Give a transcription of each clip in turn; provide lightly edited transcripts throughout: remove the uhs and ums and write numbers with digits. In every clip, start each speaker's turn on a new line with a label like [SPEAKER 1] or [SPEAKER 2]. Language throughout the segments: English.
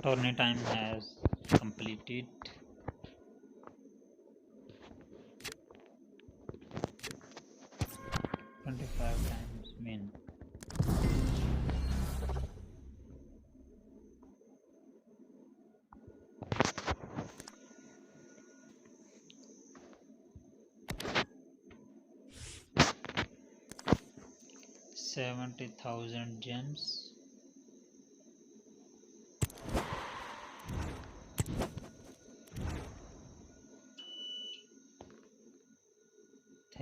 [SPEAKER 1] Tourney time has completed. $25 win. $70,000 gems.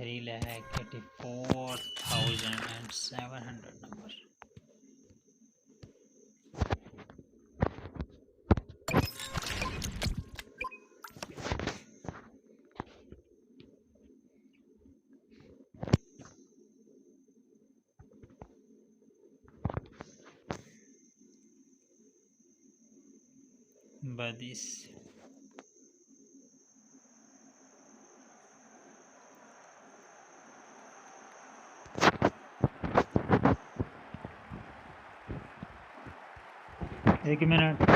[SPEAKER 1] $3,84,700 numbers. Buddies. एक minute.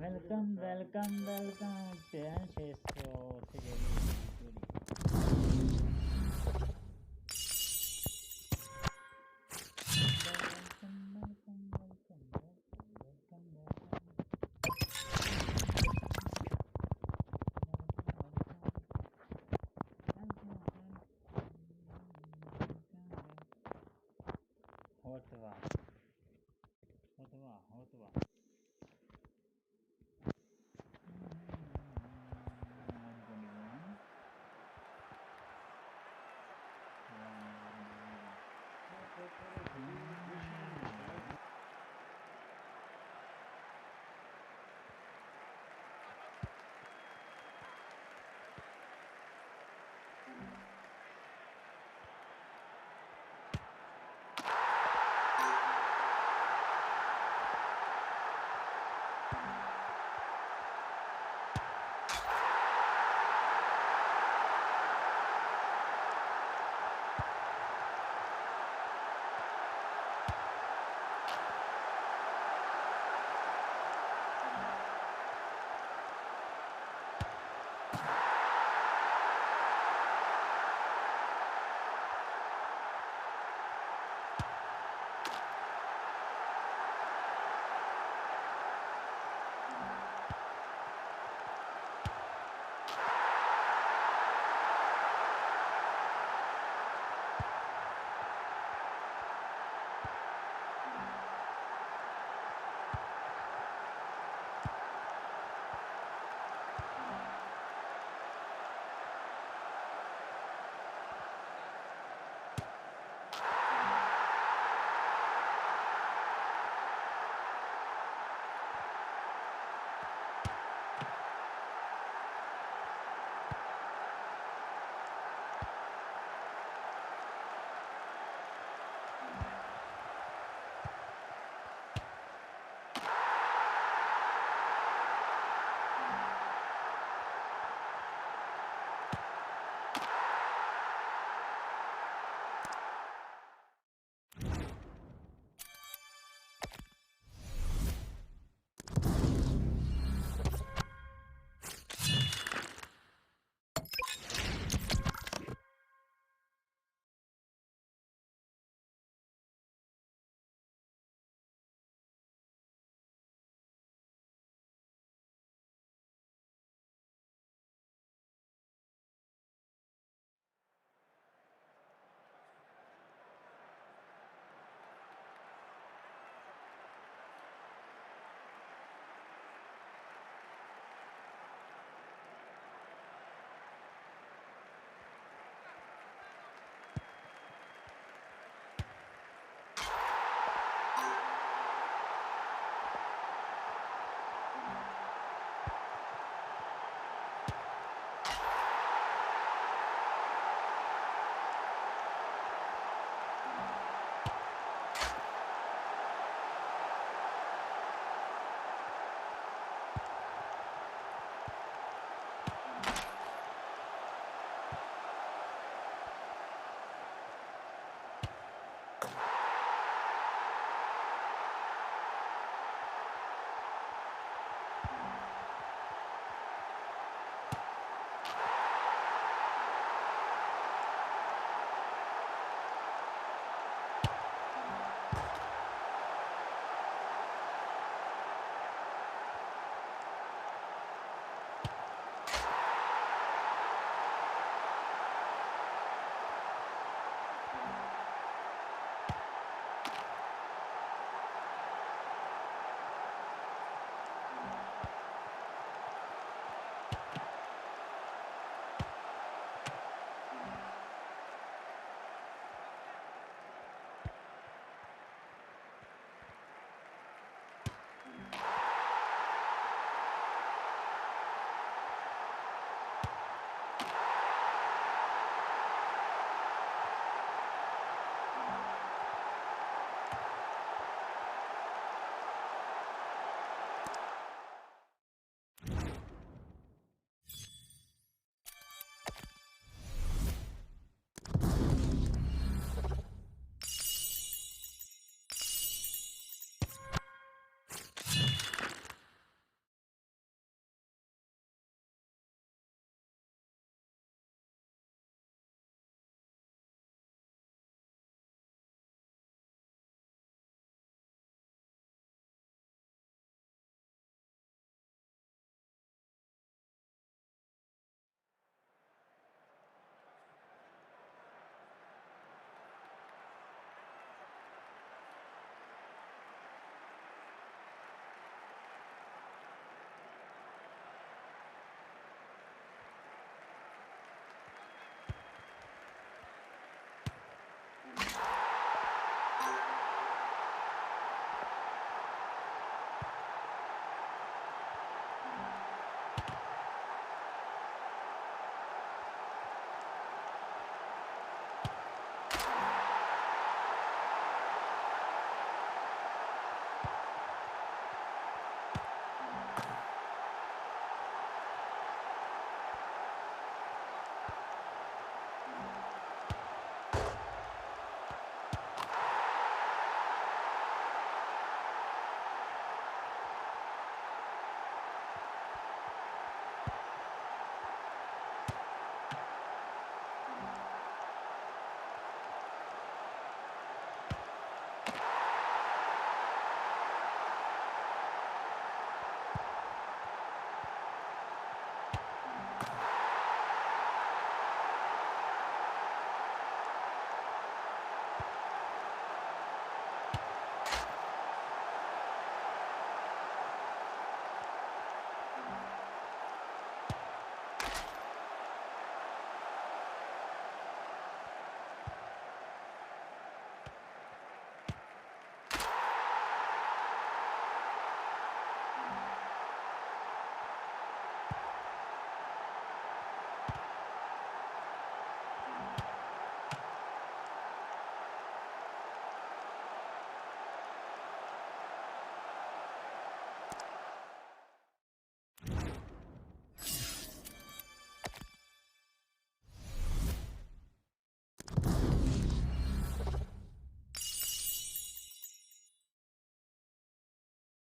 [SPEAKER 1] Welcome. ほとわ。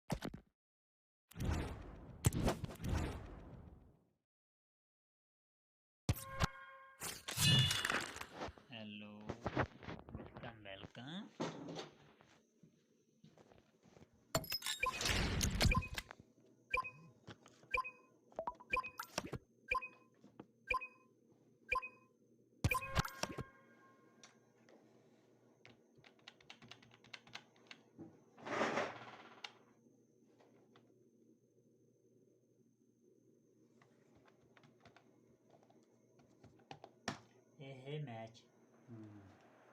[SPEAKER 1] Hello, welcome. Hey, match.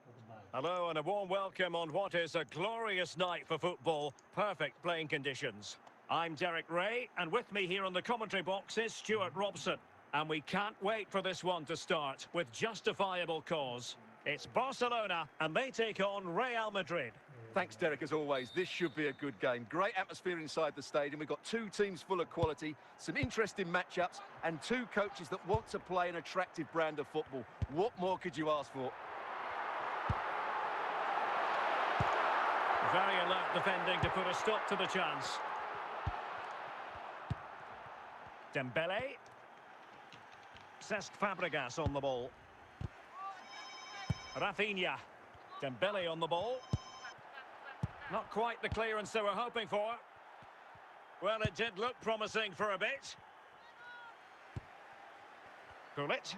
[SPEAKER 1] Goodbye.
[SPEAKER 2] Hello and a warm welcome on what is a glorious night for football. Perfect playing conditions. I'm Derek Ray, and with me here on the commentary box is Stuart Robson. And we can't wait for this one to start with justifiable cause. It's Barcelona, and they take on Real Madrid.
[SPEAKER 3] Thanks, Derek, as always. This should be a good game. Great atmosphere inside the stadium. We've got two teams full of quality, some interesting matchups, and two coaches that want to play an attractive brand of football. What more could you ask for?
[SPEAKER 2] Very alert defending to put a stop to the chance. Dembele. Cesc Fabregas on the ball. Rafinha. Dembele on the ball. Not quite the clearance they were hoping for. Well, it did look promising for a bit. Gullit.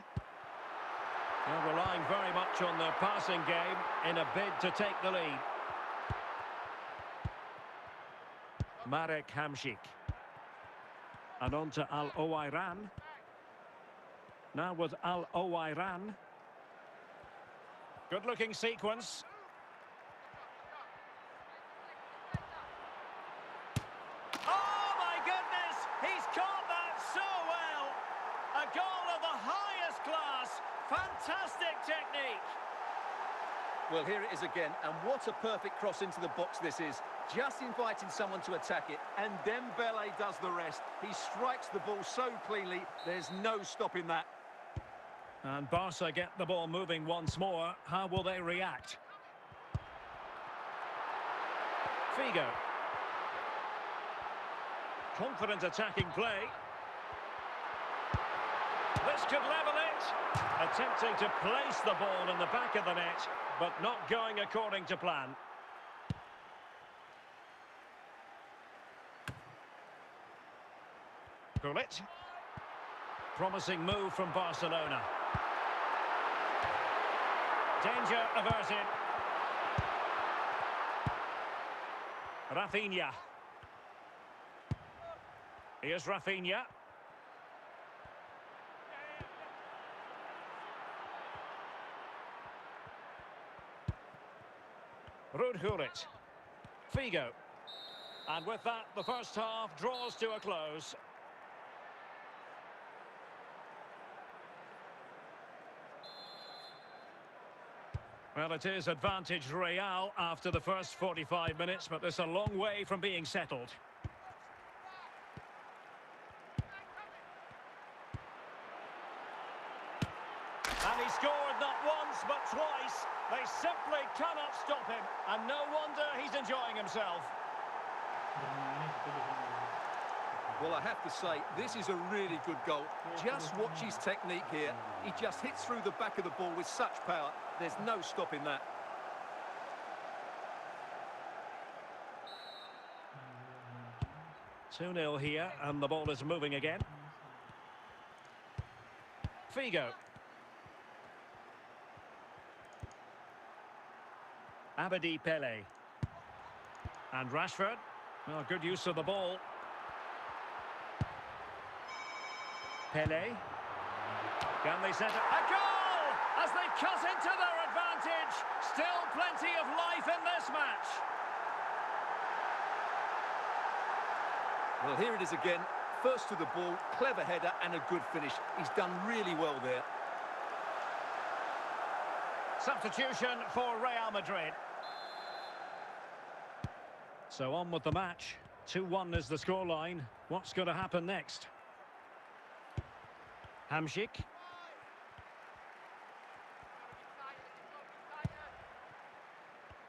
[SPEAKER 2] They're relying very much on the passing game in a bid to take the lead. Marek Hamšík. And on to Al-Owairan. Now with Al-Owairan. Good-looking sequence. Oh, my goodness! He's caught that so well! A goal of the highest class. Fantastic technique.
[SPEAKER 3] Well, here it is again, and what a perfect cross into the box this is. Just inviting someone to attack it, and Dembele does the rest. He strikes the ball so cleanly, there's no stopping that.
[SPEAKER 2] And Barca get the ball moving once more. How will they react? Figo. Confident attacking play. This could level it. Attempting to place the ball in the back of the net, but not going according to plan. Gullit. Promising move from Barcelona. Danger averted. Rafinha. Here's Rafinha. Ruud Gullit. Figo. And with that, the first half draws to a close. Well, it is advantage Real after the first 45 minutes, but there's a long way from being settled. And he scored not once, but twice. They simply cannot stop him, and no wonder he's enjoying himself.
[SPEAKER 3] Well, I have to say, this is a really good goal. Just watch his technique here. He just hits through the back of the ball with such power. There's no stopping that.
[SPEAKER 2] Two 2-0 here, and the ball is moving again. Figo. Abedi Pele. And Rashford. Well, good use of the ball. Pele. Can they set it? A goal! As they cut into their advantage. Still plenty of life in this match.
[SPEAKER 3] Well, here it is again. First to the ball, clever header and a good finish. He's done really well there.
[SPEAKER 2] Substitution for Real Madrid. So on with the match. 2-1 is the scoreline. What's going to happen next? Hamšík.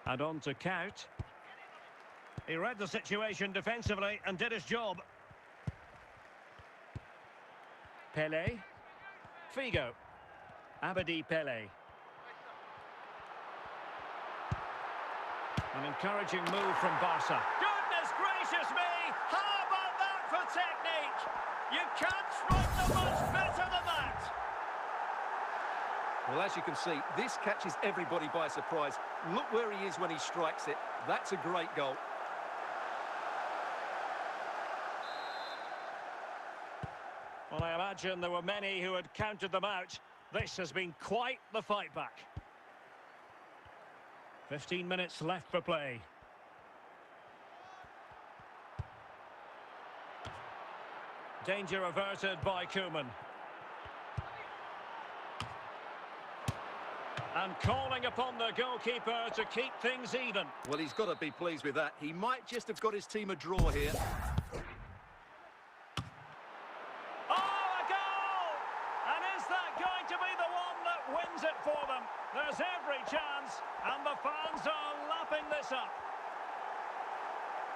[SPEAKER 2] And on to Kaut. He read the situation defensively and did his job. Pele. Figo. Abedi Pele. An encouraging move from Barca. Goodness gracious me! How about that for technique? You can't strike them much better than that!
[SPEAKER 3] Well, as you can see, this catches everybody by surprise. Look where he is when he strikes it. That's a great goal.
[SPEAKER 2] Well, I imagine there were many who had counted them out. This has been quite the fight back. 15 minutes left for play. Danger averted by Koeman. And calling upon the goalkeeper to keep things even.
[SPEAKER 3] Well, he's got to be pleased with that. He might just have got his team a draw here.
[SPEAKER 2] Oh, a goal! And is that going to be the one that wins it for them? There's every chance, and the fans are lapping this up.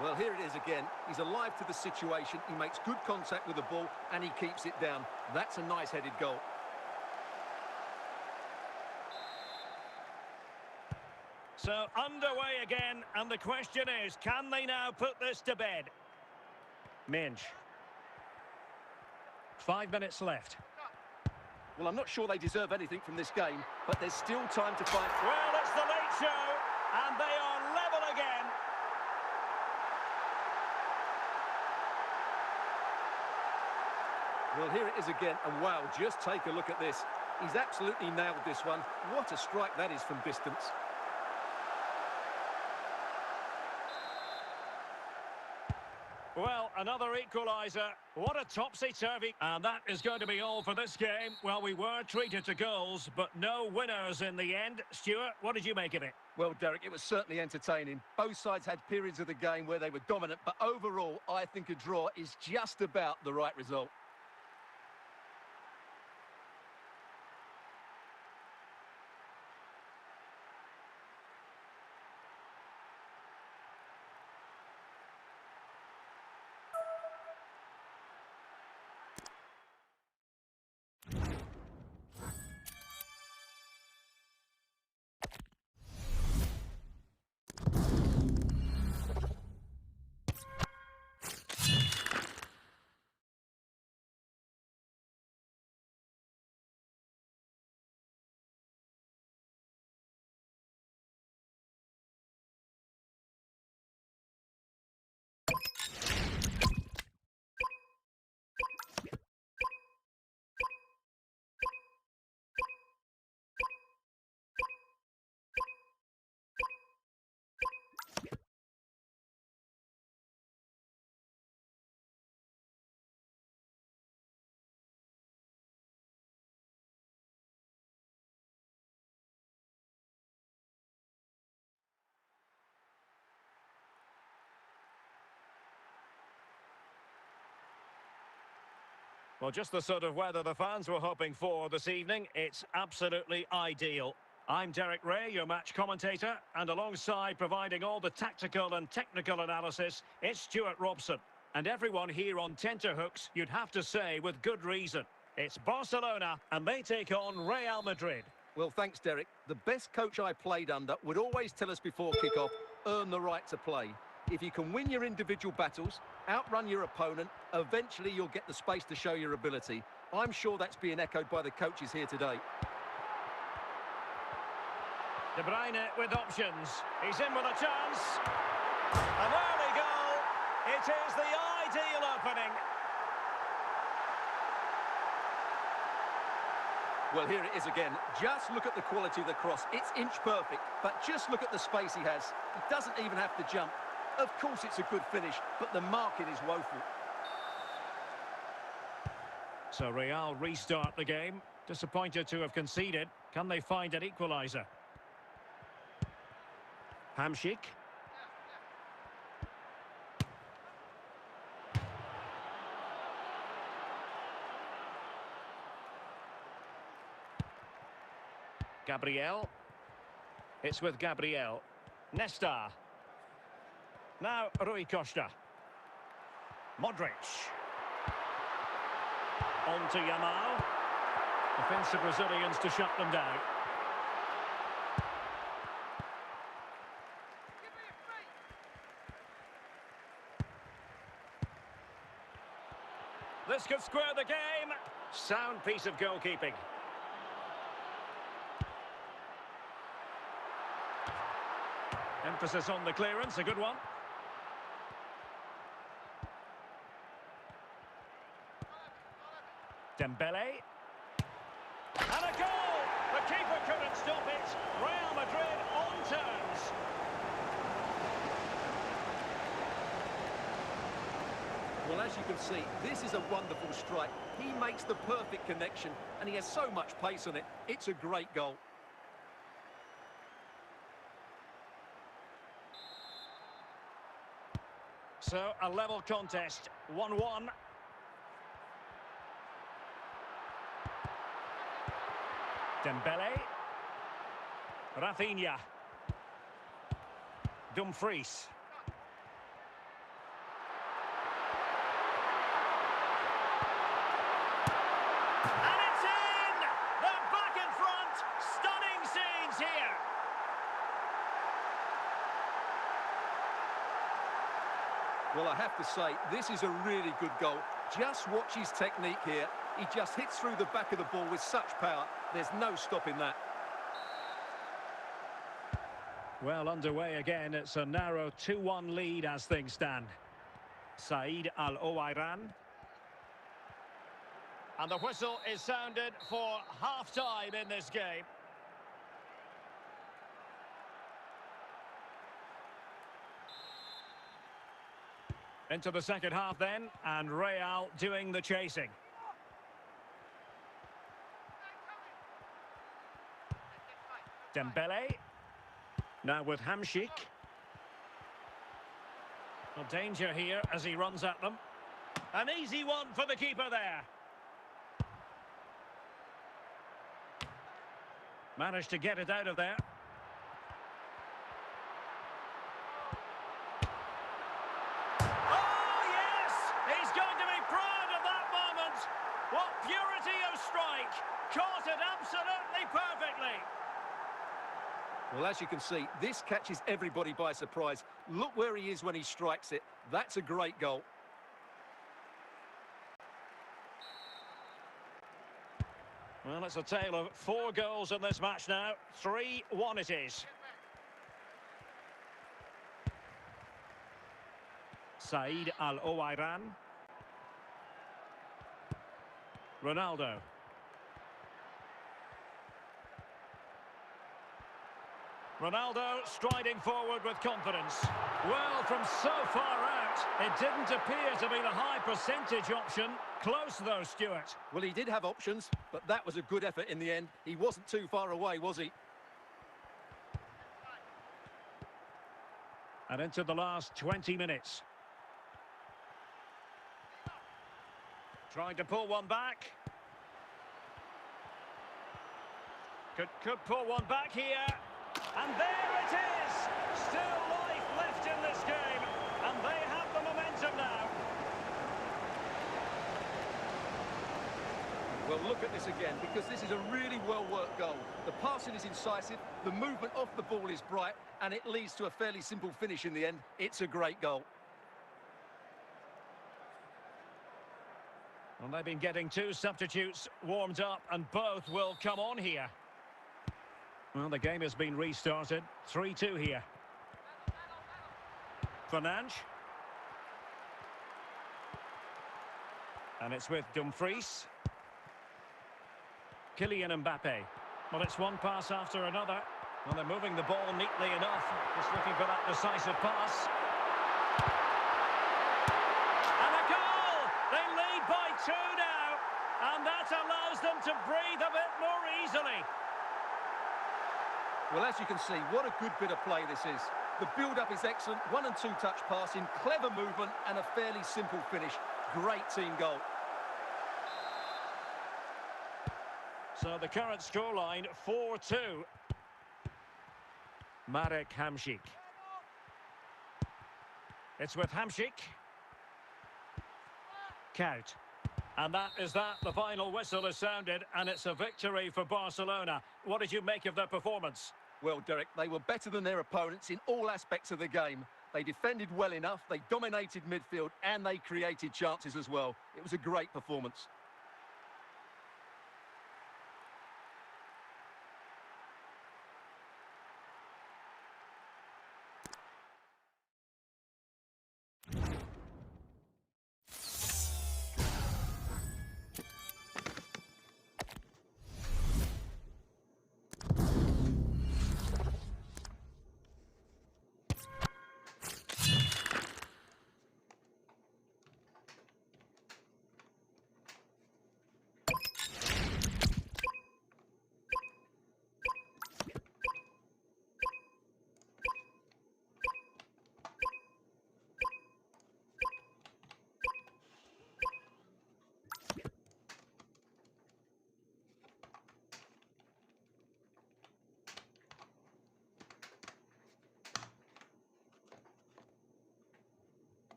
[SPEAKER 3] Well, here it is again. He's alive to the situation. He makes good contact with the ball, and he keeps it down. That's a nice-headed goal.
[SPEAKER 2] So, underway again, and the question is, can they now put this to bed? Minge. 5 minutes left.
[SPEAKER 3] Well, I'm not sure they deserve anything from this game, but there's still time to find...
[SPEAKER 2] Well, it's the late show, and they are level again.
[SPEAKER 3] Well, here it is again, and wow, just take a look at this. He's absolutely nailed this one. What a strike that is from distance.
[SPEAKER 2] Well, another equaliser. What a topsy-turvy. And that is going to be all for this game. Well, we were treated to goals, but no winners in the end. Stuart, what did you make of it?
[SPEAKER 3] Well, Derek, it was certainly entertaining. Both sides had periods of the game where they were dominant, but overall, I think a draw is just about the right result.
[SPEAKER 2] Well, just the sort of weather the fans were hoping for this evening. It's absolutely ideal. I'm Derek Ray, your match commentator, and alongside providing all the tactical and technical analysis, it's Stuart Robson. And everyone here on tenterhooks, you'd have to say with good reason. It's Barcelona, and they take on Real Madrid.
[SPEAKER 3] Well, thanks, Derek. The best coach I played under would always tell us before kick-off, earn the right to play. If you can win your individual battles, outrun your opponent, eventually you'll get the space to show your ability. I'm sure that's being echoed by the coaches here today.
[SPEAKER 2] De Bruyne with options. He's in with a chance. An early goal. It is the ideal opening.
[SPEAKER 3] Well, here it is again. Just look at the quality of the cross. It's inch perfect, but just look at the space he has. He doesn't even have to jump. Of course it's a good finish, but the marking is woeful.
[SPEAKER 2] So Real restart the game. Disappointed to have conceded. Can they find an equaliser? Hamšík. Gabriel. It's with Gabriel. Nesta. Now, Rui Costa. Modric. On to Yamal. Defensive Brazilians to shut them down. This could square the game. Sound piece of goalkeeping. Emphasis on the clearance, a good one. Dembele. And a goal! The keeper couldn't stop it. Real Madrid on terms.
[SPEAKER 3] Well, as you can see, this is a wonderful strike. He makes the perfect connection, and he has so much pace on it. It's a great goal.
[SPEAKER 2] So, a level contest, 1-1. Dembele. Rafinha. Dumfries. And it's in! They're back in front! Stunning scenes here!
[SPEAKER 3] Well, I have to say, this is a really good goal. Just watch his technique here. He just hits through the back of the ball with such power. There's no stopping that.
[SPEAKER 2] Well, underway again. It's a narrow 2-1 lead as things stand. Said Al-Owairan. And the whistle is sounded for half-time in this game. Into the second half then, and Real doing the chasing. Dembele. Now with Hamšík. Well, danger here as he runs at them. An easy one for the keeper there. Managed to get it out of there. Oh, yes! He's going to be proud of that moment. What purity of strike. Caught it absolutely perfectly.
[SPEAKER 3] Well, as you can see, this catches everybody by surprise. Look where he is when he strikes it. That's a great goal.
[SPEAKER 2] Well, it's a tale of 4 goals in this match now. 3-1 it is. Said Al-Owairan. Ronaldo. Ronaldo striding forward with confidence. Well, from so far out, it didn't appear to be the high percentage option. Close though, Stuart.
[SPEAKER 3] Well, he did have options, but that was a good effort in the end. He wasn't too far away, was he?
[SPEAKER 2] And into the last 20 minutes. Trying to pull one back. Could pull one back here. And there it is! Still life left in this game. And they have the momentum now.
[SPEAKER 3] Well, look at this again, because this is a really well-worked goal. The passing is incisive, the movement off the ball is bright, and it leads to a fairly simple finish in the end. It's a great goal.
[SPEAKER 2] Well, they've been getting 2 substitutes warmed up, and both will come on here. Well, the game has been restarted. 3-2 here. Fernandes. And it's with Dumfries. Kylian Mbappe. Well, it's one pass after another. Well, they're moving the ball neatly enough. Just looking for that decisive pass. And a goal! They lead by 2 now. And that allows them to breathe a bit more easily.
[SPEAKER 3] Well, as you can see, what a good bit of play this is. The build-up is excellent, 1- and 2-touch passing, clever movement, and a fairly simple finish. Great team goal.
[SPEAKER 2] So the current scoreline, 4-2. Marek Hamšík. It's with Hamšík. Kaut. And that is that. The final whistle is sounded, and it's a victory for Barcelona. What did you make of their performance?
[SPEAKER 3] Well, Derek, they were better than their opponents in all aspects of the game. They defended well enough, they dominated midfield, and they created chances as well. It was a great performance.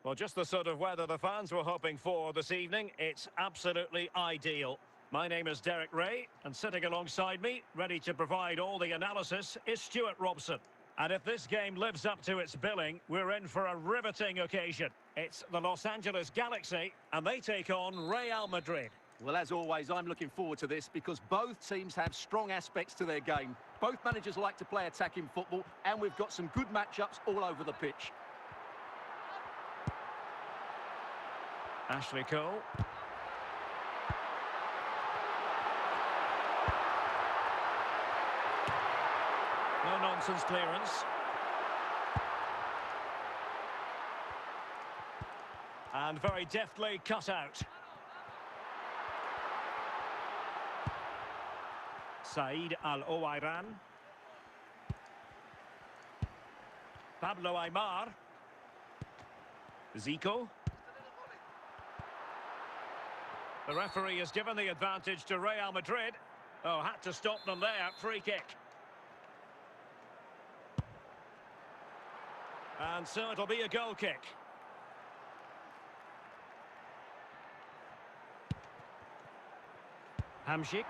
[SPEAKER 2] Well, just the sort of weather the fans were hoping for this evening. It's absolutely ideal. My name is Derek Ray, and sitting alongside me, ready to provide all the analysis, is Stuart Robson. And if this game lives up to its billing, we're in for a riveting occasion. It's the Los Angeles Galaxy, and they take on Real Madrid.
[SPEAKER 3] Well, as always, I'm looking forward to this because both teams have strong aspects to their game. Both managers like to play attacking football, and we've got some good matchups all over the pitch.
[SPEAKER 2] Ashley Cole. No-nonsense clearance. And very deftly cut out. Said Al-Owairan. Pablo Aimar. Zico. The referee has given the advantage to Real Madrid. Oh, had to stop them there. Free kick. And so it'll be a goal kick. Hamšík.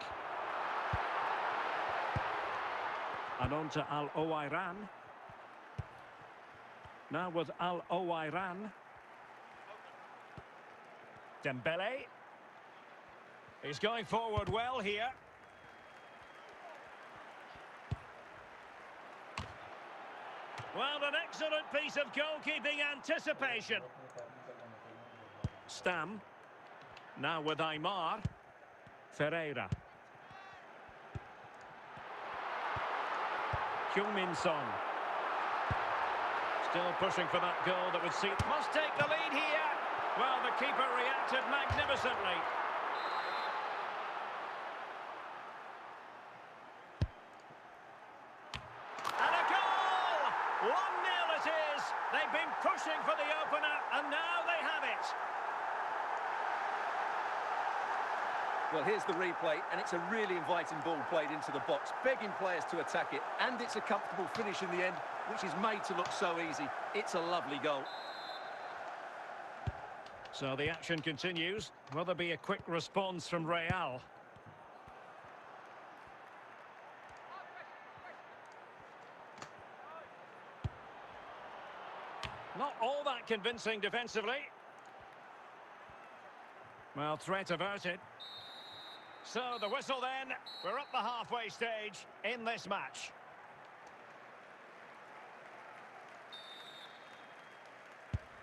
[SPEAKER 2] And on to Al-Owairan. Now with Al-Owairan. Dembele. He's going forward well here. Well, an excellent piece of goalkeeping anticipation. Stam. Now with Aimar. Ferreira. Heung-min Son. Still pushing for that goal that would see... Must take the lead here. Well, the keeper reacted magnificently. They've been pushing for the opener, and now they have it.
[SPEAKER 3] Well, here's the replay, and it's a really inviting ball played into the box, begging players to attack it, and it's a comfortable finish in the end, which is made to look so easy. It's a lovely goal.
[SPEAKER 2] So the action continues. Will there be a quick response from Real? Not all that convincing defensively. Well, threat averted. So the whistle then. We're up the halfway stage in this match.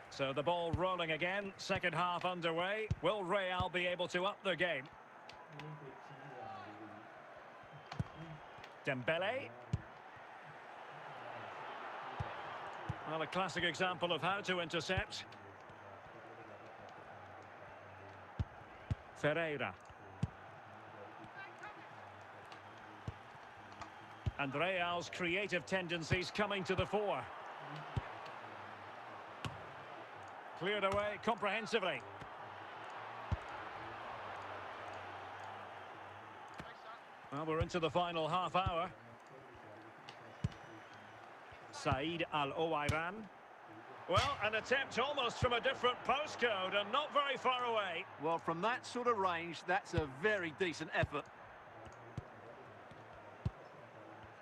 [SPEAKER 2] So the ball rolling again. Second half underway. Will Real be able to up their game? Dembele. Well, a classic example of how to intercept. Ferreira. And Real's creative tendencies coming to the fore. Cleared away comprehensively. Well, we're into the final half hour. Said Al-Owairan. Well, an attempt almost from a different postcode and not very far away.
[SPEAKER 3] Well, from that sort of range, that's a very decent effort.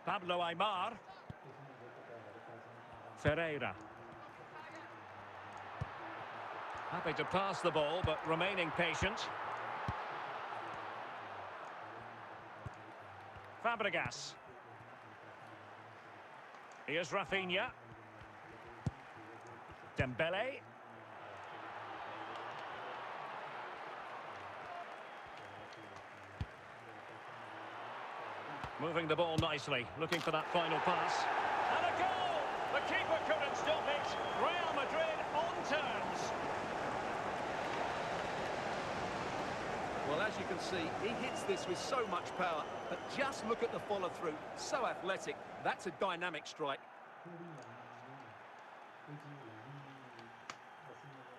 [SPEAKER 2] Pablo Aimar. Ferreira. Happy to pass the ball, but remaining patient. Fabregas. Here's Rafinha. Dembele. Moving the ball nicely, looking for that final pass. And a goal! The keeper couldn't stop it. Real Madrid on terms.
[SPEAKER 3] Well, as you can see, he hits this with so much power, but just look at the follow-through. So athletic. That's a dynamic strike.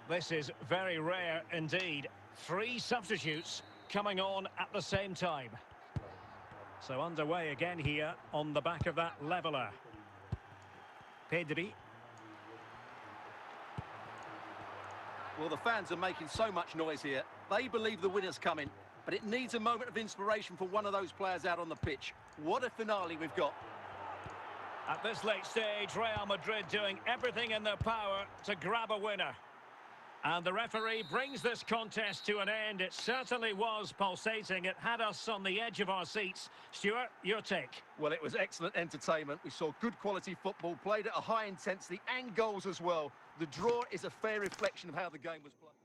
[SPEAKER 2] This is very rare indeed. 3 substitutes coming on at the same time. So underway again here on the back of that leveller. Pedri.
[SPEAKER 3] Well, the fans are making so much noise here. They believe the winner's coming, but it needs a moment of inspiration for one of those players out on the pitch. What a finale we've got.
[SPEAKER 2] At this late stage, Real Madrid doing everything in their power to grab a winner. And the referee brings this contest to an end. It certainly was pulsating. It had us on the edge of our seats. Stuart, your take?
[SPEAKER 3] Well, it was excellent entertainment. We saw good quality football, played at a high intensity and goals as well. The draw is a fair reflection of how the game was played.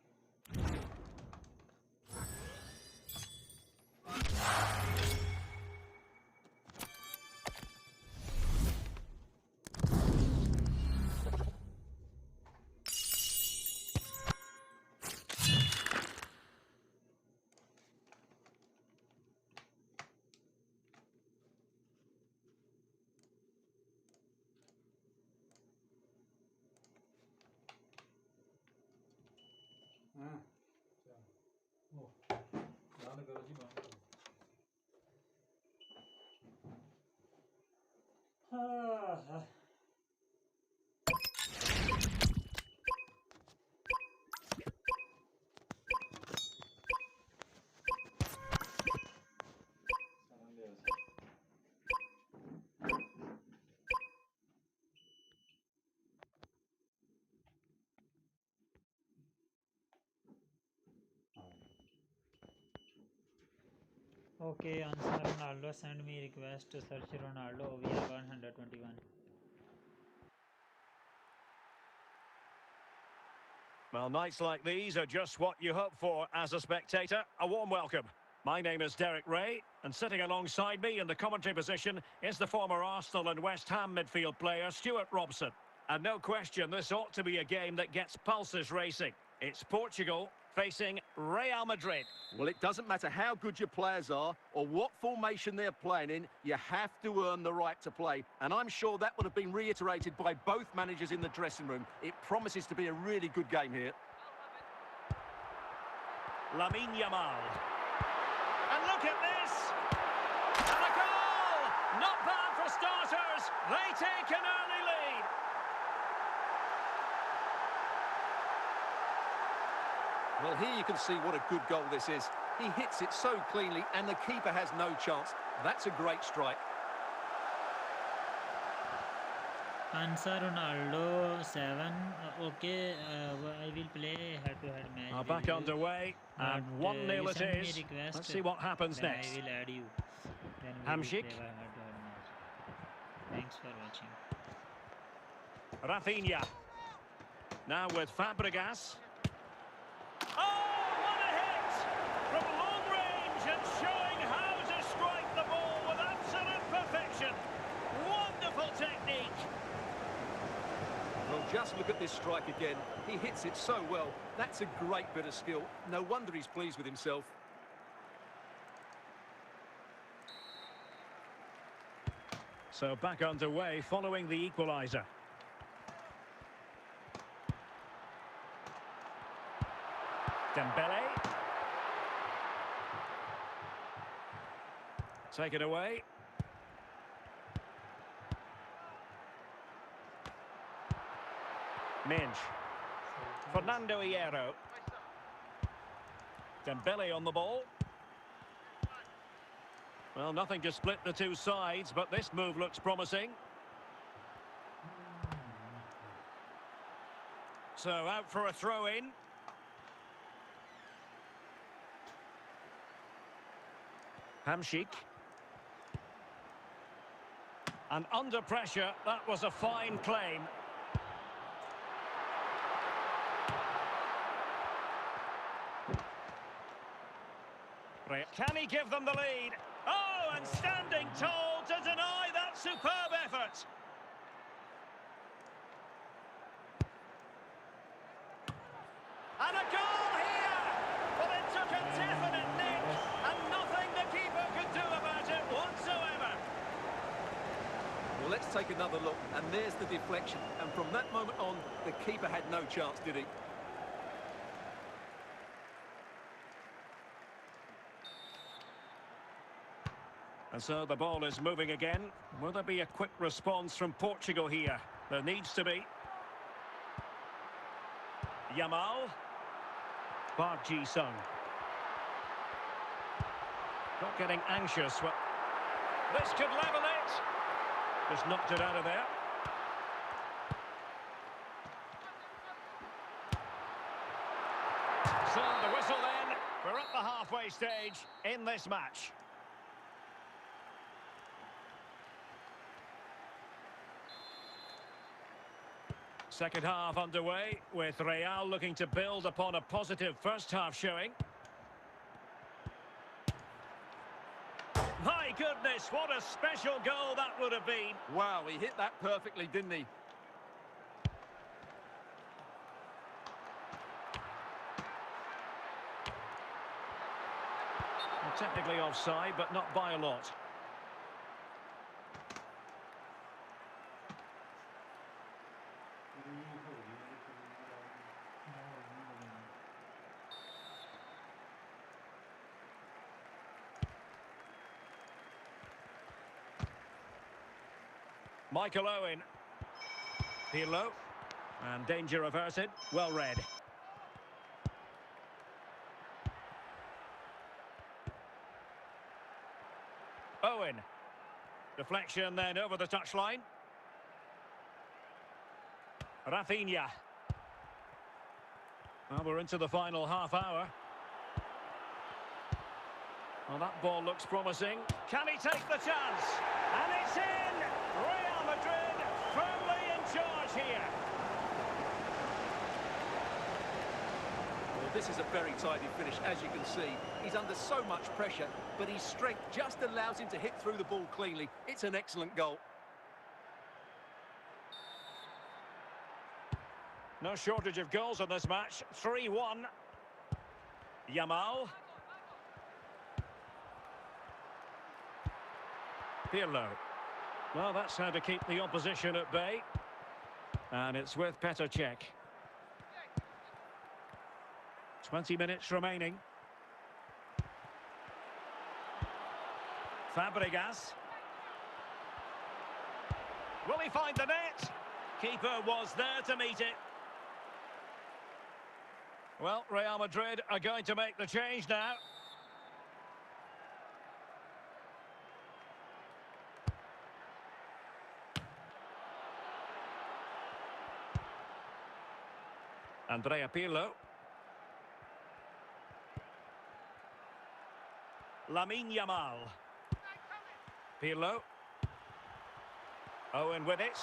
[SPEAKER 1] Okay, answer Ronaldo. Send me request to search Ronaldo. We are 121.
[SPEAKER 2] Well, nights like these are just what you hope for as a spectator. A warm welcome. My name is Derek Ray, and sitting alongside me in the commentary position is the former Arsenal and West Ham midfield player, Stuart Robson. And no question, this ought to be a game that gets pulses racing. It's Portugal facing Real Madrid.
[SPEAKER 3] Well, it doesn't matter how good your players are or what formation they're playing in, you have to earn the right to play. And I'm sure that would have been reiterated by both managers in the dressing room. It promises to be a really good game here.
[SPEAKER 2] Lamine Yamal. And look at this! And a goal! Not bad for starters. They take an early lead.
[SPEAKER 3] Well, here you can see what a good goal this is. He hits it so cleanly and the keeper has no chance. That's a great strike.
[SPEAKER 1] Answer Ronaldo 7. Okay, I will play head-to-head match.
[SPEAKER 2] Are back underway, and 1-0 it is. Let's see what happens
[SPEAKER 1] then
[SPEAKER 2] next.
[SPEAKER 1] I will add you. Then we will
[SPEAKER 2] Hamsik.
[SPEAKER 1] play head-to-head match. Thanks for watching.
[SPEAKER 2] Rafinha. Now with Fabregas. Oh, what a hit! From long range and showing how to strike the ball with absolute perfection. Wonderful technique.
[SPEAKER 3] Well, just look at this strike again. He hits it so well. That's a great bit of skill. No wonder he's pleased with himself.
[SPEAKER 2] So back underway following the equaliser. Dembele. Take it away. Minge. Fernando Hierro. Dembele on the ball. Well, nothing to split the two sides, but this move looks promising. So out for a throw-in. Hamšík. And under pressure, that was a fine claim. Can he give them the lead? Oh, and standing tall to deny that superb effort. And a goal here! Well, it took a definite nick, and nothing the keeper could do about it whatsoever.
[SPEAKER 3] Well, let's take another look, and there's the deflection. And from that moment on, the keeper had no chance, did he?
[SPEAKER 2] And so the ball is moving again. Will there be a quick response from Portugal here? There needs to be. Yamal. Park Ji-sung. Not getting anxious. Well, this could level it. Just knocked it out of there. So the whistle then. We're at the halfway stage in this match. Second half underway, with Real looking to build upon a positive first half showing. My goodness, what a special goal that would have been.
[SPEAKER 3] Wow, he hit that perfectly, didn't he?
[SPEAKER 2] Well, technically offside, but not by a lot. Michael Owen. Pirlo. And danger averted. Well read. Owen. Deflection then over the touchline. Rafinha. Well, we're into the final half hour. Well, that ball looks promising. Can he take the chance? And it's in! Real Madrid firmly in charge here.
[SPEAKER 3] Well, this is a very tidy finish, as you can see. He's under so much pressure, but his strength just allows him to hit through the ball cleanly. It's an excellent goal.
[SPEAKER 2] No shortage of goals in this match. 3-1. Yamal. Pirlo. Well, that's how to keep the opposition at bay. And it's with Petr Cech. 20 minutes remaining. Fabregas. Will he find the net? Keeper was there to meet it. Well, Real Madrid are going to make the change now. Andrea Pirlo. Lamine Yamal. Pirlo. Owen with it.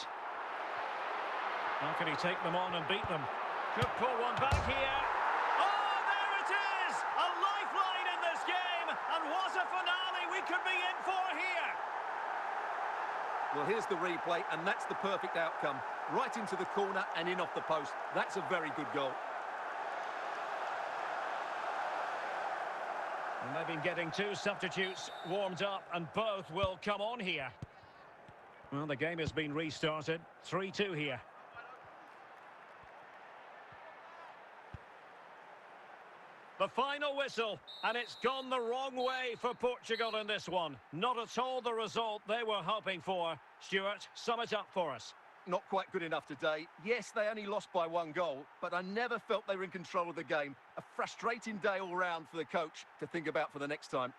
[SPEAKER 2] How can he take them on and beat them? Could pull one back here. Oh, there it is! A lifeline in this game. And what a finale we could be in for here.
[SPEAKER 3] Well, here's the replay, and that's the perfect outcome. Right into the corner and in off the post. That's a very good goal.
[SPEAKER 2] And they've been getting two substitutes warmed up, and both will come on here. Well, the game has been restarted. 3-2 here. The final whistle, and it's gone the wrong way for Portugal in this one. Not at all the result they were hoping for. Stuart, sum it up for us.
[SPEAKER 3] not quite good enough today. Yes, they only lost by 1 goal, but I never felt they were in control of the game. A frustrating day all round for the coach to think about for the next time.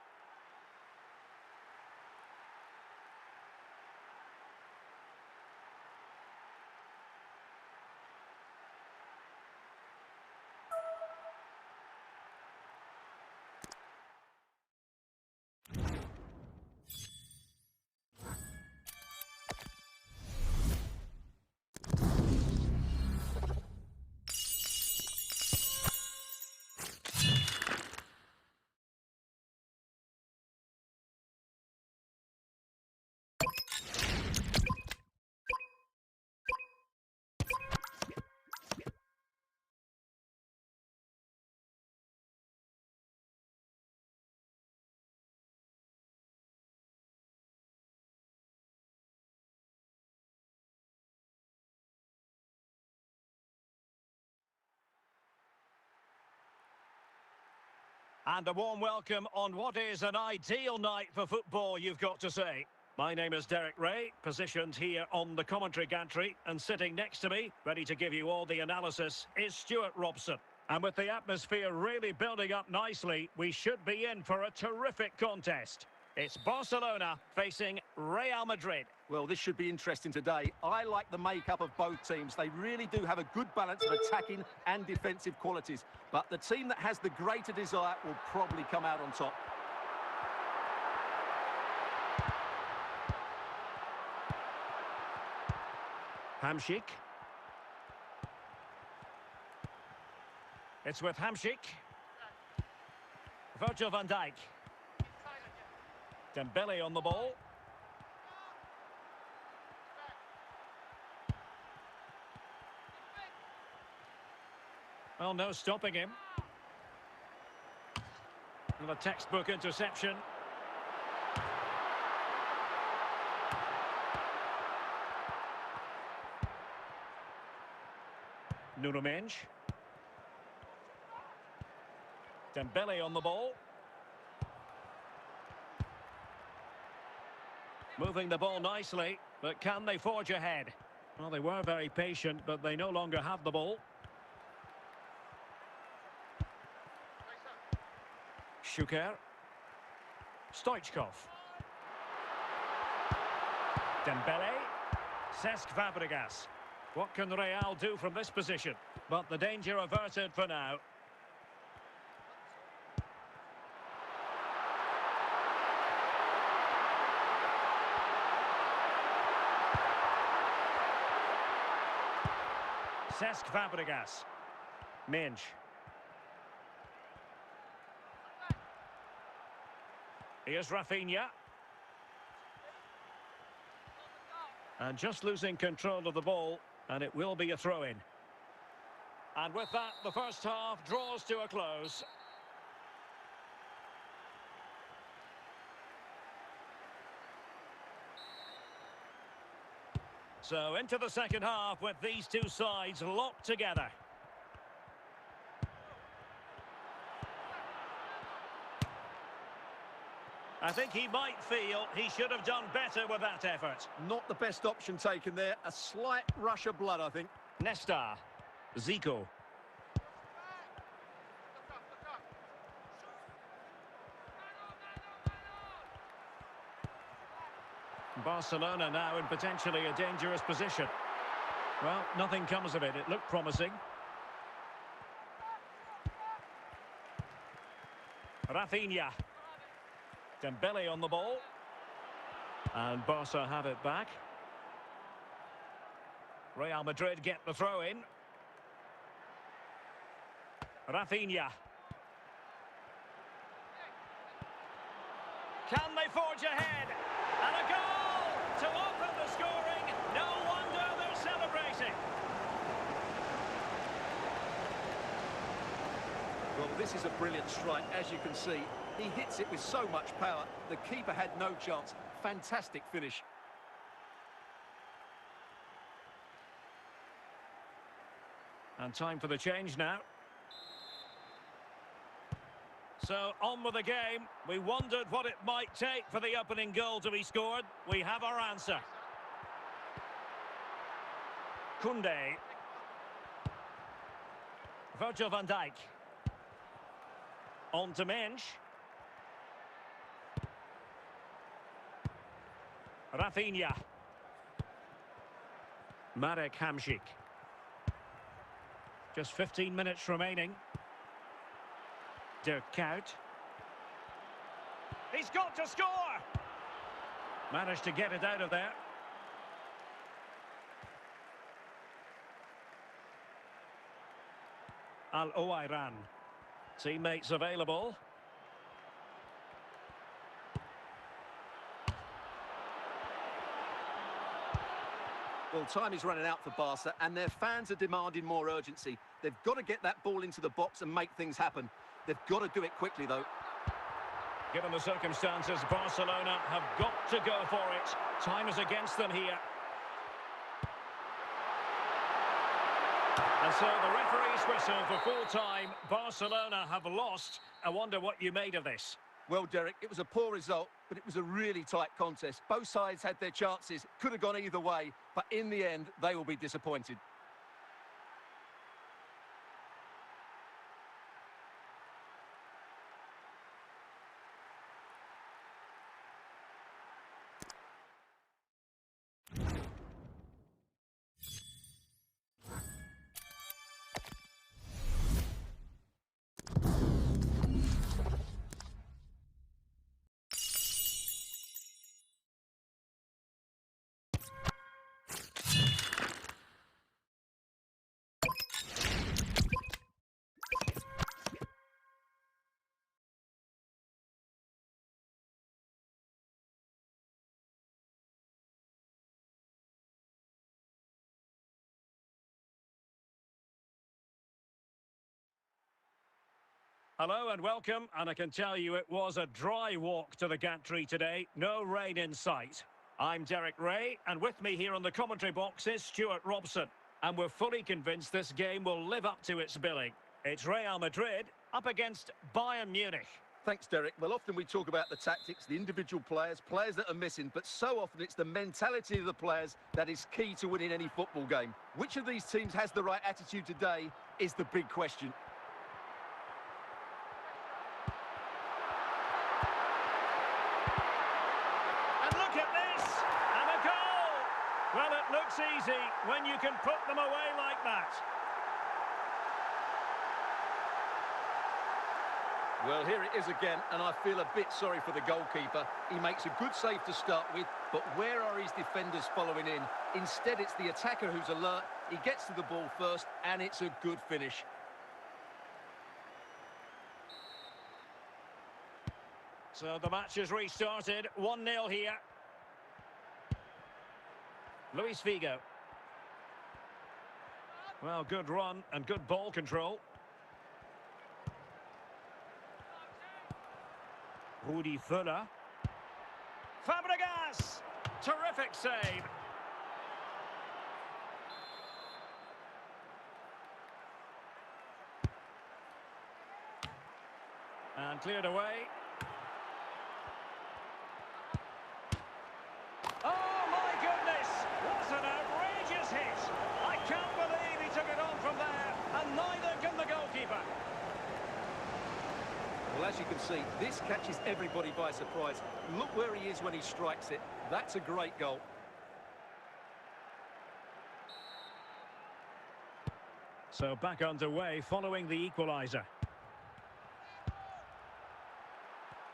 [SPEAKER 2] And a warm welcome on what is an ideal night for football, you've got to say. My name is Derek Ray, positioned here on the commentary gantry, and sitting next to me, ready to give you all the analysis, is Stuart Robson. And with the atmosphere really building up nicely, we should be in for a terrific contest. It's Barcelona facing Real Madrid.
[SPEAKER 3] Well, this should be interesting today. I like the makeup of both teams. They really do have a good balance of attacking and defensive qualities. But the team that has the greater desire will probably come out on top.
[SPEAKER 2] Hamšík. It's with Hamšík. Virgil van Dijk. Dembele on the ball. Well, no stopping him. And a textbook interception. Nuno Mendes. Dembele on the ball. Moving the ball nicely, but can they forge ahead? Well, they were very patient, but they no longer have the ball. Šuker. Stoichkov. Dembele. Cesc Fabregas. What can Real do from this position? But the danger averted for now. Cesc Fabregas. Mendes. Here's Rafinha. And just losing control of the ball, and it will be a throw-in. And with that, the first half draws to a close. So into the second half with these two sides locked together. I think he might feel he should have done better with that effort.
[SPEAKER 3] Not the best option taken there. A slight rush of blood, I think.
[SPEAKER 2] Nesta. Zico. Barcelona now in potentially a dangerous position. Well, nothing comes of it. It looked promising. Rafinha. Dembele on the ball. And Barca have it back. Real Madrid get the throw in. Rafinha. Can they forge ahead? And a goal to open the scoring. No wonder they're celebrating.
[SPEAKER 3] Well, this is a brilliant strike, as you can see. He hits it with so much power. The keeper had no chance. Fantastic finish.
[SPEAKER 2] And time for the change now. So, on with the game. We wondered what it might take for the opening goal to be scored. We have our answer. Koundé. Virgil van Dijk. On to Mensch. Rafinha. Marek Hamšík. Just 15 minutes remaining. Dirk Kuyt. He's got to score! Managed to get it out of there. Al-Owairan. Teammates available.
[SPEAKER 3] Well, time is running out for Barca, and their fans are demanding more urgency. They've got to get that ball into the box and make things happen. They've got to do it quickly, though.
[SPEAKER 2] Given the circumstances, Barcelona have got to go for it. Time is against them here. And so the referee's whistle for full time. Barcelona have lost. I wonder what you made of this.
[SPEAKER 3] Well, Derek, it was a poor result, but it was a really tight contest. Both sides had their chances. Could have gone either way, but in the end, they will be disappointed.
[SPEAKER 2] Hello and welcome, and I can tell you it was a dry walk to the gantry today. No rain in sight. I'm Derek Ray, and with me here on the commentary box is Stuart Robson. And we're fully convinced this game will live up to its billing. It's Real Madrid up against Bayern Munich.
[SPEAKER 3] Thanks, Derek. Well, often we talk about the tactics, the individual players that are missing, but so often it's the mentality of the players that is key to winning any football game. Which of these teams has the right attitude today is the big question.
[SPEAKER 2] Well, it looks easy when you can put them away like that.
[SPEAKER 3] Well, here it is again, and I feel a bit sorry for the goalkeeper. He makes a good save to start with, but where are his defenders following in? Instead, it's the attacker who's alert. He gets to the ball first, and it's a good finish.
[SPEAKER 2] So the match has restarted. 1-0 here. Luis Figo. Well, good run and good ball control. Rudi Völler. Fabregas! Terrific save. And cleared away. Oh, my goodness! What an outrageous hit! I can't believe he took it on from there, and neither can the goalkeeper.
[SPEAKER 3] Well, as you can see, this catches everybody by surprise. Look where he is when he strikes it. That's a great goal.
[SPEAKER 2] So back underway following the equaliser.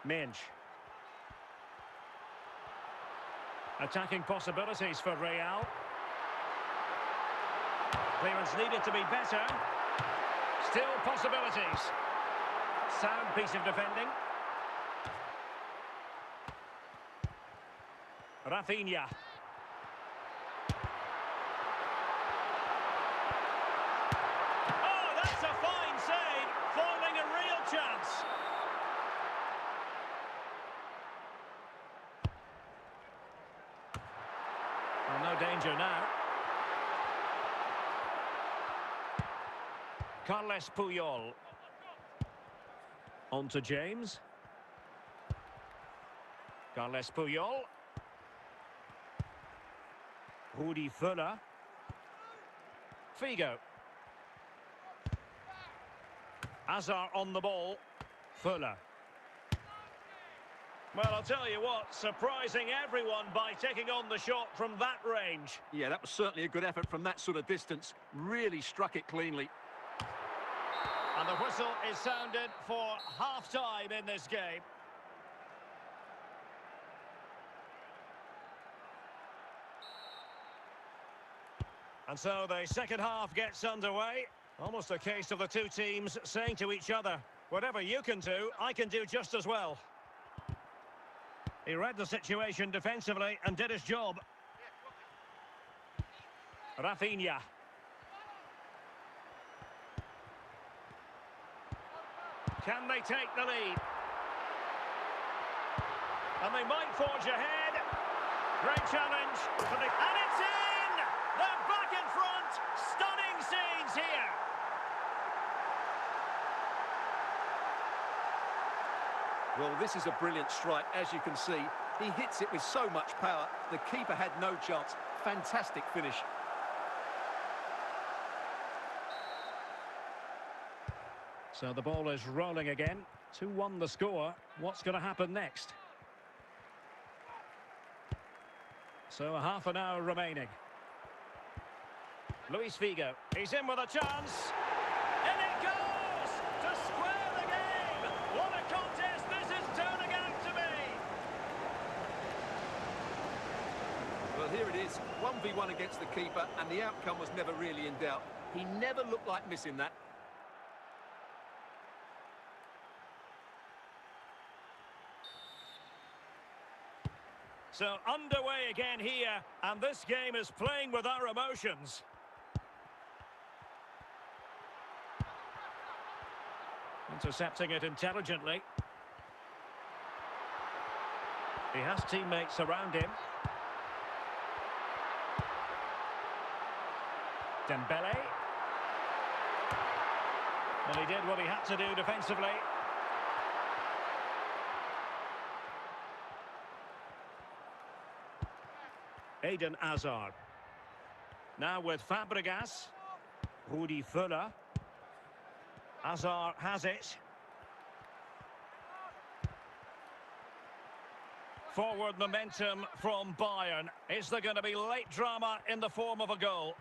[SPEAKER 2] Mensch. Attacking possibilities for Real. Clearance needed to be better. Still possibilities. Sound piece of defending. Rafinha. Oh, that's a fine save, foiling a real chance. Well, no danger now. Carles Puyol. On to James. Carles Puyol. Rudi Völler. Figo. Hazard on the ball. Fuller. Well, I'll tell you what, surprising everyone by taking on the shot from that range.
[SPEAKER 3] Yeah, that was certainly a good effort from that sort of distance. Really struck it cleanly.
[SPEAKER 2] And the whistle is sounded for half-time in this game. And so the second half gets underway. Almost a case of the two teams saying to each other, whatever you can do, I can do just as well. He read the situation defensively and did his job. Rafinha. Can they take the lead? And they might forge ahead. Great challenge. And it's in! They're back in front. Stunning scenes here.
[SPEAKER 3] Well, this is a brilliant strike, as you can see. He hits it with so much power. The keeper had no chance. Fantastic finish.
[SPEAKER 2] So the ball is rolling again. 2-1 the score. What's going to happen next? So a half an hour remaining. Luis Figo. He's in with a chance. And it goes to square the game. What a contest this is turning out to be.
[SPEAKER 3] Well, here it is. 1v1 against the keeper, and the outcome was never really in doubt. He never looked like missing that.
[SPEAKER 2] So underway again here, and this game is playing with our emotions. Intercepting it intelligently. He has teammates around him. Dembele. Well, he did what he had to do defensively. Eden Hazard. Now with Fabregas. Rudi Fuller. Hazard has it. Forward momentum from Bayern. Is there going to be late drama in the form of a goal?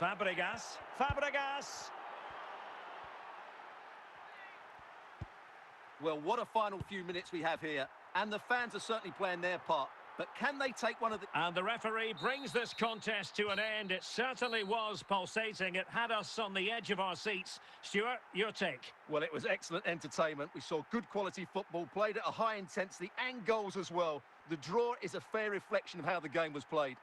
[SPEAKER 2] Fabregas. Fabregas.
[SPEAKER 3] Well, what a final few minutes we have here. And the fans are certainly playing their part. But can they take one of the...
[SPEAKER 2] And the referee brings this contest to an end. It certainly was pulsating. It had us on the edge of our seats. Stuart, your take?
[SPEAKER 3] Well, it was excellent entertainment. We saw good quality football, played at a high intensity and goals as well. The draw is a fair reflection of how the game was played.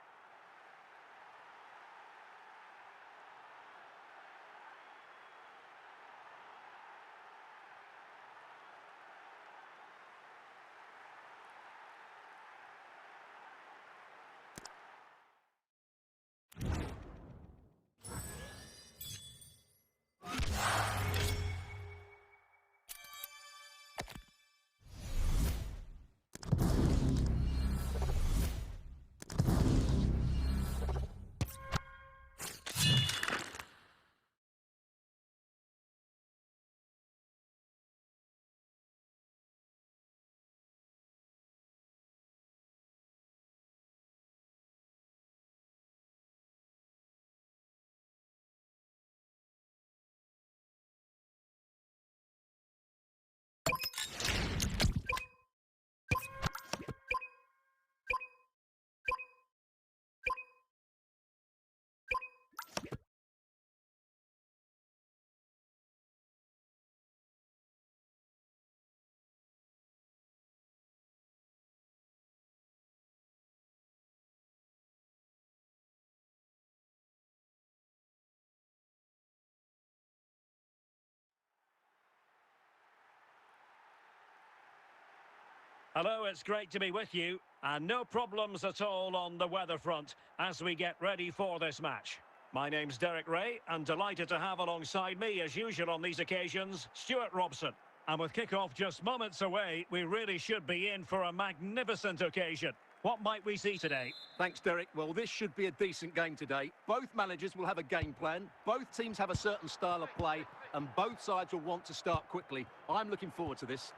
[SPEAKER 2] Hello, it's great to be with you. And no problems at all on the weather front as we get ready for this match. My name's Derek Ray, and delighted to have alongside me, as usual on these occasions, Stuart Robson. And with kick-off just moments away, we really should be in for a magnificent occasion. What might we see today?
[SPEAKER 3] Thanks, Derek. Well, this should be a decent game today. Both managers will have a game plan. Both teams have a certain style of play, and both sides will want to start quickly. I'm looking forward to this.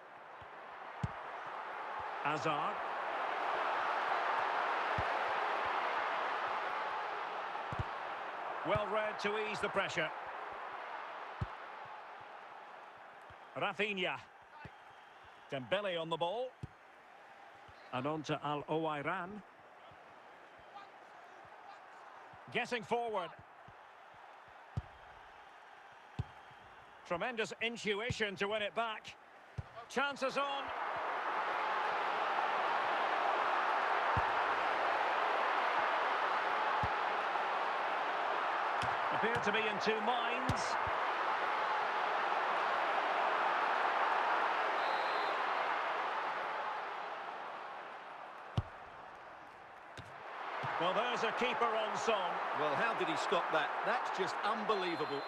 [SPEAKER 2] Hazard. Well read to ease the pressure. Rafinha. Dembele on the ball. And on to Al-Owairan. Getting forward. Tremendous intuition to win it back. Chances on. Appeared to be in two minds. Well, there's a keeper on song.
[SPEAKER 3] Well, how did he stop that? That's just unbelievable.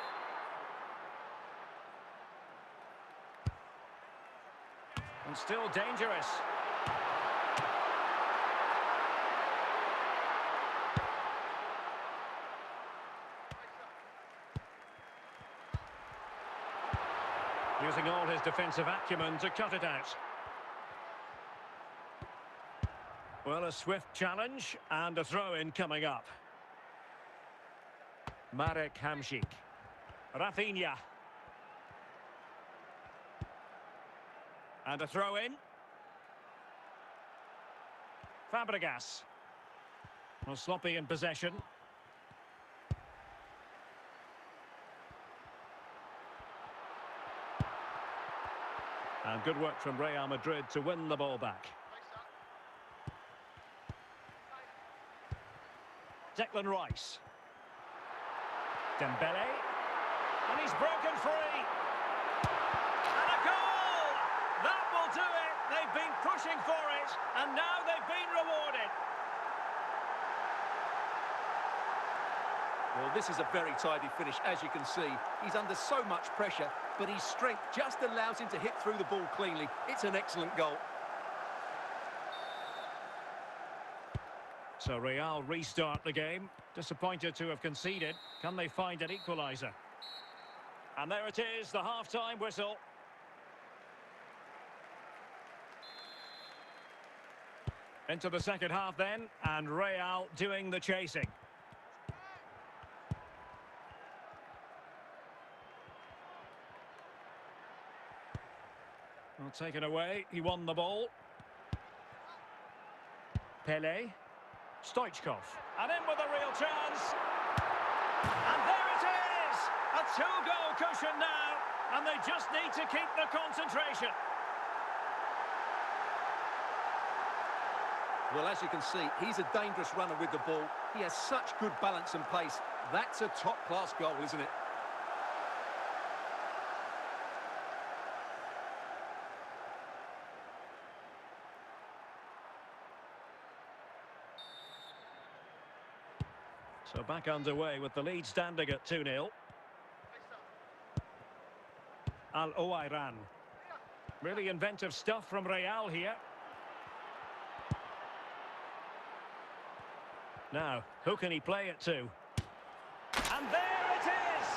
[SPEAKER 2] And still dangerous. Using all his defensive acumen to cut it out. Well, a swift challenge and a throw-in coming up. Marek Hamšík. Rafinha. And a throw-in. Fabregas. Well, sloppy in possession. And good work from Real Madrid to win the ball back. Declan Rice. Dembele. And he's broken free. And a goal! That will do it. They've been pushing for it, and now they've been rewarded.
[SPEAKER 3] Well, this is a very tidy finish, as you can see. He's under so much pressure, but his strength just allows him to hit through the ball cleanly. It's an excellent goal.
[SPEAKER 2] So Real restart the game. Disappointed to have conceded. Can they find an equaliser? And there it is, the half-time whistle. Into the second half then, and Real doing the chasing. Well, taken away, he won the ball. Pele. Stoichkov. And in with a real chance. And there it is! A two-goal cushion now, and they just need to keep the concentration.
[SPEAKER 3] Well, as you can see, he's a dangerous runner with the ball. He has such good balance and pace. That's a top-class goal, isn't it?
[SPEAKER 2] So back underway with the lead standing at 2-0. Al-Owairan. Really inventive stuff from Real here. Now, who can he play it to? And there it is!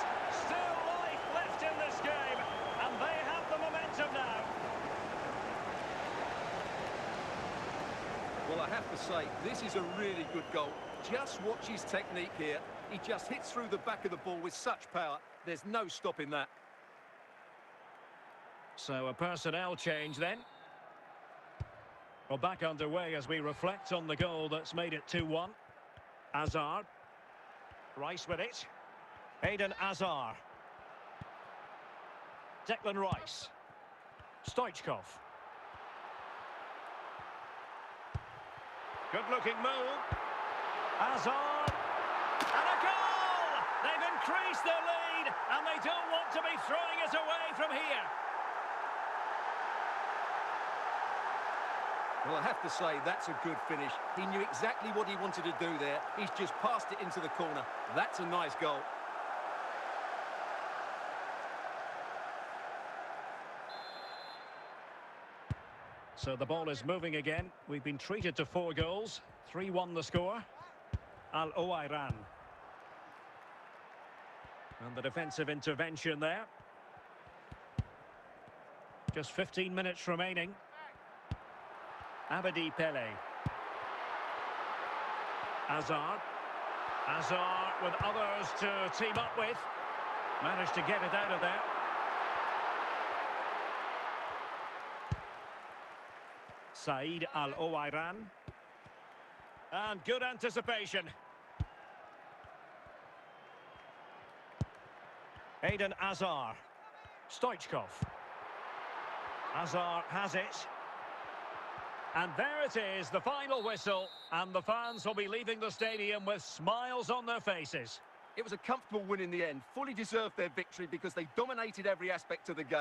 [SPEAKER 2] Still life left in this game, and they have the momentum now.
[SPEAKER 3] Well, I have to say, this is a really good goal. Just watch his technique here. He just hits through the back of the ball with such power. There's no stopping that.
[SPEAKER 2] So a personnel change then. Well, back underway as we reflect on the goal that's made it 2-1. Hazard. Rice with it. Eden Hazard. Declan Rice. Stoichkov. Good-looking move. Hazard. And a goal! They've increased their lead, and they don't want to be throwing it away from here.
[SPEAKER 3] Well, I have to say, that's a good finish. He knew exactly what he wanted to do there. He's just passed it into the corner. That's a nice goal.
[SPEAKER 2] So the ball is moving again. We've been treated to 4 goals. 3-1 the score. Al-Owairan. And the defensive intervention there. Just 15 minutes remaining. Abedi Pele. Hazard. Hazard with others to team up with. Managed to get it out of there. Said Al-Owairan. And good anticipation. Eden Hazard. Stoichkov. Hazard has it. And there it is, the final whistle. And the fans will be leaving the stadium with smiles on their faces.
[SPEAKER 3] It was a comfortable win in the end. Fully deserved their victory because they dominated every aspect of the game.